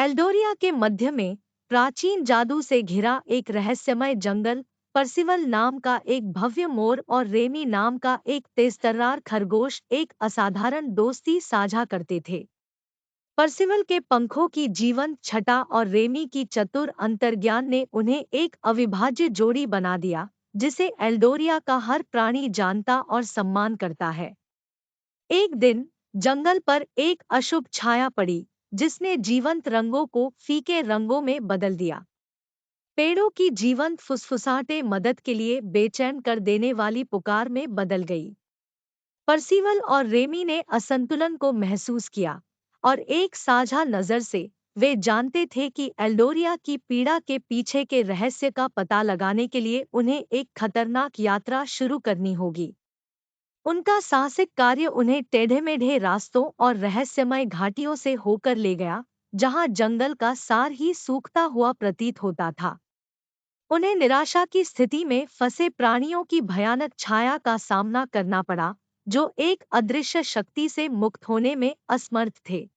Eldoria के मध्य में प्राचीन जादू से घिरा एक रहस्यमय जंगल, परसिवल नाम का एक भव्य मोर और रेमी नाम का एक तेजतर्रार खरगोश एक असाधारण दोस्ती साझा करते थे। परसिवल के पंखों की जीवंत छटा और रेमी की चतुर अंतर्ज्ञान ने उन्हें एक अविभाज्य जोड़ी बना दिया, जिसे एल्डोरिया का हर प्राणी जानता और सम्मान करता है। एक दिन जंगल पर एक अशुभ छाया पड़ी, जिसने जीवंत रंगों को फीके रंगों में बदल दिया। पेड़ों की जीवंत फुसफुसाहटें मदद के लिए बेचैन कर देने वाली पुकार में बदल गई। परसिवल और रेमी ने असंतुलन को महसूस किया, और एक साझा नजर से वे जानते थे कि एल्डोरिया की पीड़ा के पीछे के रहस्य का पता लगाने के लिए उन्हें एक खतरनाक यात्रा शुरू करनी होगी। उनका साहसिक कार्य उन्हें टेढ़े-मेढ़े रास्तों और रहस्यमय घाटियों से होकर ले गया, जहां जंगल का सार ही सूखता हुआ प्रतीत होता था। उन्हें निराशा की स्थिति में फंसे प्राणियों की भयानक छाया का सामना करना पड़ा, जो एक अदृश्य शक्ति से मुक्त होने में असमर्थ थे।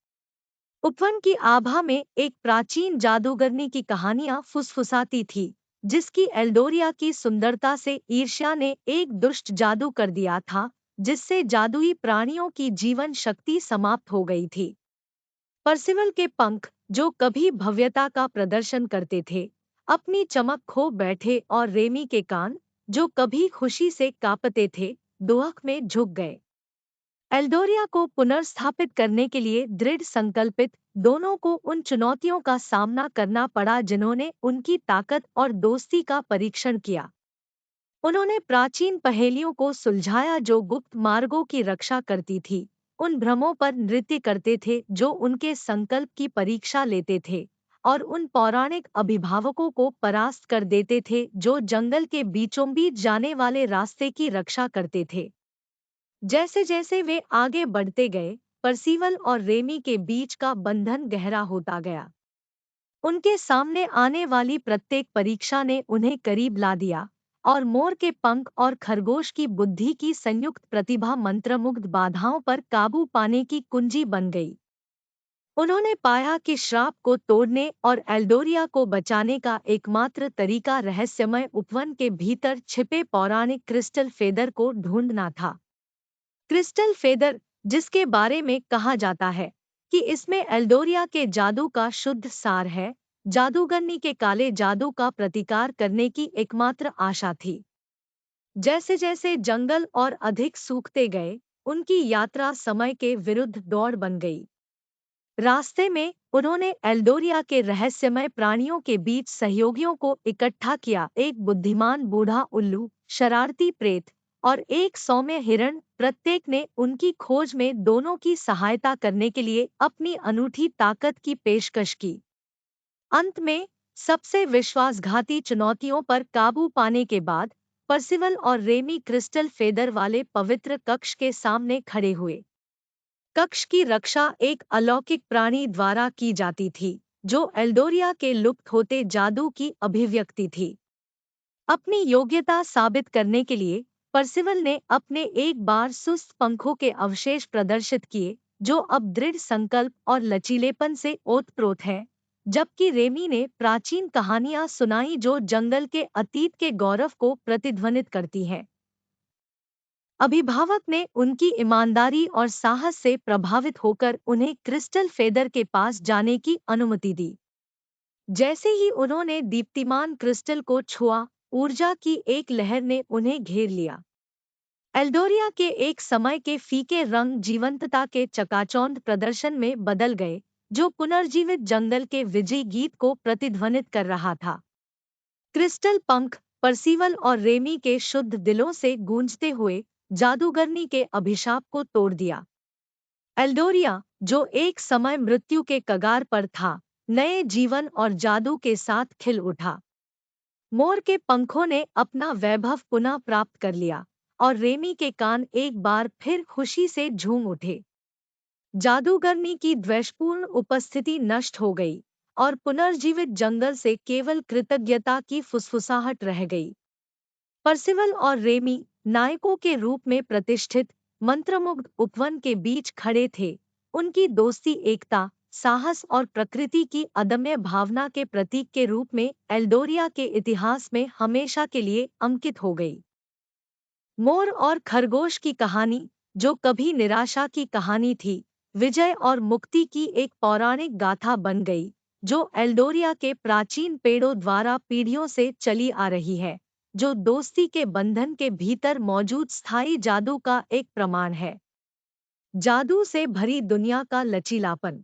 उपवन की आभा में एक प्राचीन जादूगरनी की कहानियां फुसफुसाती थी, जिसकी एल्डोरिया की सुंदरता से ईर्ष्या ने एक दुष्ट जादू कर दिया था, जिससे जादुई प्राणियों की जीवन शक्ति समाप्त हो गई थी। परसिवल के पंख, जो कभी भव्यता का प्रदर्शन करते थे, अपनी चमक खो बैठे और रेमी के कान, जो कभी खुशी से कांपते थे, दुआख में झुक गए। एल्डोरिया को पुनर्स्थापित करने के लिए दृढ़ संकल्पित दोनों को उन चुनौतियों का सामना करना पड़ा जिन्होंने उनकी ताकत और दोस्ती का परीक्षण किया। उन्होंने प्राचीन पहेलियों को सुलझाया जो गुप्त मार्गों की रक्षा करती थी, उन भ्रमों पर नृत्य करते थे जो उनके संकल्प की परीक्षा लेते थे, और उन पौराणिक अभिभावकों को परास्त कर देते थे जो जंगल के बीचों बीच जाने वाले रास्ते की रक्षा करते थे। जैसे जैसे वे आगे बढ़ते गए, परसिवल और रेमी के बीच का बंधन गहरा होता गया। उनके सामने आने वाली प्रत्येक परीक्षा ने उन्हें करीब ला दिया, और मोर के पंख और खरगोश की बुद्धि की संयुक्त प्रतिभा मंत्रमुग्ध बाधाओं पर काबू पाने की कुंजी बन गई। उन्होंने पाया कि श्राप को तोड़ने और एल्डोरिया को बचाने का एकमात्र तरीका रहस्यमय उपवन के भीतर छिपे पौराणिक क्रिस्टल फेदर को ढूंढना था। क्रिस्टल फेदर, जिसके बारे में कहा जाता है कि इसमें एल्डोरिया के जादू का शुद्ध सार है, जादूगरनी के काले जादू का प्रतिकार करने की एकमात्र आशा थी। जैसे जैसे जंगल और अधिक सूखते गए, उनकी यात्रा समय के विरुद्ध दौड़ बन गई। रास्ते में उन्होंने एल्डोरिया के रहस्यमय प्राणियों के बीच सहयोगियों को इकट्ठा किया, एक बुद्धिमान बूढ़ा उल्लू, शरारती प्रेत और एक सौम्य हिरण, प्रत्येक ने उनकी खोज में दोनों की सहायता करने के लिए अपनी अनूठी ताकत की पेशकश की। अंत में सबसे विश्वासघाती चुनौतियों पर काबू पाने के बाद परसिवल और रेमी क्रिस्टल फेदर वाले पवित्र कक्ष के सामने खड़े हुए। कक्ष की रक्षा एक अलौकिक प्राणी द्वारा की जाती थी, जो एल्डोरिया के लुप्त होते जादू की अभिव्यक्ति थी। अपनी योग्यता साबित करने के लिए परसिवल ने अपने एक बार सुस्त पंखों के अवशेष प्रदर्शित किए, जो अब दृढ़ संकल्प और लचीलेपन से ओतप्रोत है, जबकि रेमी ने प्राचीन कहानियां सुनाई जो जंगल के अतीत के गौरव को प्रतिध्वनित करती हैं। अभिभावक ने उनकी ईमानदारी और साहस से प्रभावित होकर उन्हें क्रिस्टल फेदर के पास जाने की अनुमति दी। जैसे ही उन्होंने दीप्तिमान क्रिस्टल को छुआ, ऊर्जा की एक लहर ने उन्हें घेर लिया। एल्डोरिया के एक समय के फीके रंग जीवंतता के चकाचौंध प्रदर्शन में बदल गए, जो पुनर्जीवित जंगल के विजयी गीत को प्रतिध्वनित कर रहा था। क्रिस्टल पंख, परसिवल और रेमी के शुद्ध दिलों से गूंजते हुए, जादूगरनी के अभिशाप को तोड़ दिया। एल्डोरिया, जो एक समय मृत्यु के कगार पर था, नए जीवन और जादू के साथ खिल उठा। मोर के पंखों ने अपना वैभव पुनः प्राप्त कर लिया, और रेमी के कान एक बार फिर खुशी से झूम उठे। जादूगरनी की द्वेषपूर्ण उपस्थिति नष्ट हो गई, और पुनर्जीवित जंगल से केवल कृतज्ञता की फुसफुसाहट रह गई। परसिवल और रेमी, नायकों के रूप में प्रतिष्ठित, मंत्रमुग्ध उपवन के बीच खड़े थे, उनकी दोस्ती एकता, साहस और प्रकृति की अदम्य भावना के प्रतीक के रूप में एल्डोरिया के इतिहास में हमेशा के लिए अंकित हो गई। मोर और खरगोश की कहानी, जो कभी निराशा की कहानी थी, विजय और मुक्ति की एक पौराणिक गाथा बन गई, जो एल्डोरिया के प्राचीन पेड़ों द्वारा पीढ़ियों से चली आ रही है, जो दोस्ती के बंधन के भीतर मौजूद स्थायी जादू का एक प्रमाण है। जादू से भरी दुनिया का लचीलापन।